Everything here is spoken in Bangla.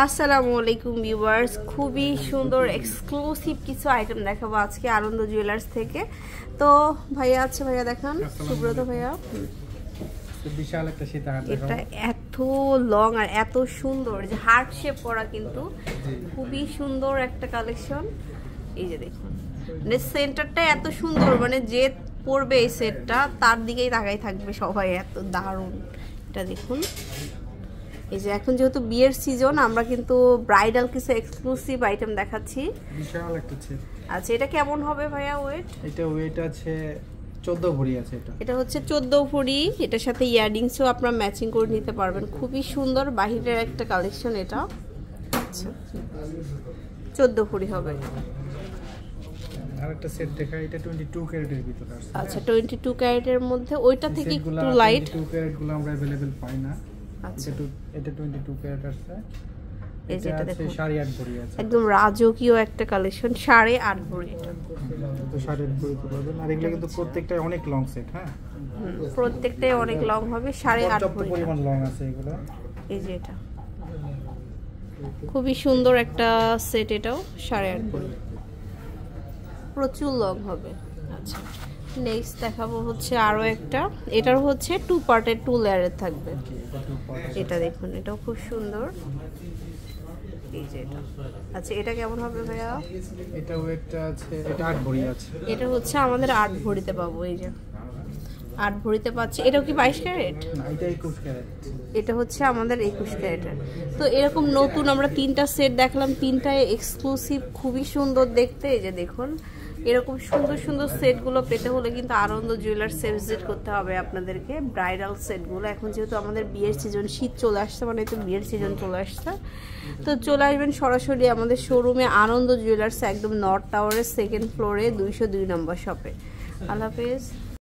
আসসালামু আলাইকুম ভিউয়ার্স, খুবই সুন্দর এক্সক্লুসিভ কিছু আইটেম দেখাবো আজকে আনন্দ জুয়েলার্স থেকে। তো ভাইয়া আছে, ভাইয়া দেখান। সুব্রত ভাইয়া, বিশাল একটা সীতাহার এটা এত লং আর এত সুন্দর যে হার্ট শেপ করা, কিন্তু খুবই সুন্দর একটা কালেকশন। এই যে দেখুন, মানে সেন্টারটা এত সুন্দর, মানে যে পরবে এই সেটটা তার দিকেই তাকাই থাকবে সবাই, এত দারুণ। এটা দেখুন, এই যে এখন যেহেতু বিয়ের সিজন, আমরা কিন্তু ব্রাইডাল কিছু এক্সক্লুসিভ আইটেম দেখাচ্ছি। বিশাল একটা সেট। আচ্ছা, এটা কেমন হবে ভাইয়া ওয়েট? এটা ওয়েট আছে 14 ভরি আছে। এটা হচ্ছে 14 ভরি। এটার সাথে ইয়াররিংসও আপনারা ম্যাচিং করে নিতে পারবেন। খুবই সুন্দর বাহিরের একটা কালেকশন এটা। আচ্ছা, 14 ভরি হবে। আরেকটা সেট দেখা, এটা 22 ক্যারেটের ভিতরে আছে। আচ্ছা, 22 ক্যারেটের মধ্যে ওইটা থেকে একটু লাইট। 22 ক্যারেট গুলো আমরা अवेलेबल পাই না। আচ্ছা, এটা 22 ক্যারেট আছে। এই যেটা দেখুন, 8.5 ভরি আছে। একদম রাজকীয় একটা কালেকশন, 8.5 ভরি এটা। তো 8.5 ভরি পাবেন। আর এগুলো কিন্তু প্রত্যেকটা অনেক লং সেট। হ্যাঁ, প্রত্যেকটাই অনেক লং হবে। 8.5 ভরি পরিমাণ লং আছে এগুলো। এই যে এটা খুবই সুন্দর একটা সেট, এটাও 8.5 ভরি, প্রচুর লং হবে। আচ্ছা, নেক্সট দেখাবো হচ্ছে আরো একটা। এটার হচ্ছে 2 পার্টের 2 লেয়ারের থাকবে। এটা দেখুন, এটাও খুব সুন্দর। এই যে এটা, আচ্ছা এটা কেমন হবে ভাইয়া? এটা ওয়েটটা আছে, এটা 8 ভরি আছে। এটা হচ্ছে আমাদের 8 ভরিতে পাবো। এই যে 8 ভরিতে পাচ্ছি। এটাও কি 22 ক্যারেট? না, এটা 21 ক্যারেট। এটা হচ্ছে আমাদের 21 ক্যারেটের। তো এরকম নতুন আমরা 3টা সেট দেখলাম, 3টায় এক্সক্লুসিভ, খুবই সুন্দর দেখতে। এই যে দেখুন, এরকম সুন্দর সুন্দর সেটগুলো পেতে হলে কিন্তু আনন্দ জুয়েলার্সে ভিজিট করতে হবে আপনাদেরকে। ব্রাইডাল সেটগুলো এখন যেহেতু আমাদের বিয়ের সিজন, শীত চলে আসছে, মানে তো বিয়ের সিজন চলে আসছে, তো চলে আসবেন সরাসরি আমাদের শোরুমে আনন্দ জুয়েলার্স, একদম নর্থ টাওয়ারের 2nd ফ্লোরে 202 নম্বর শপে। আল্লাহ হাফেজ।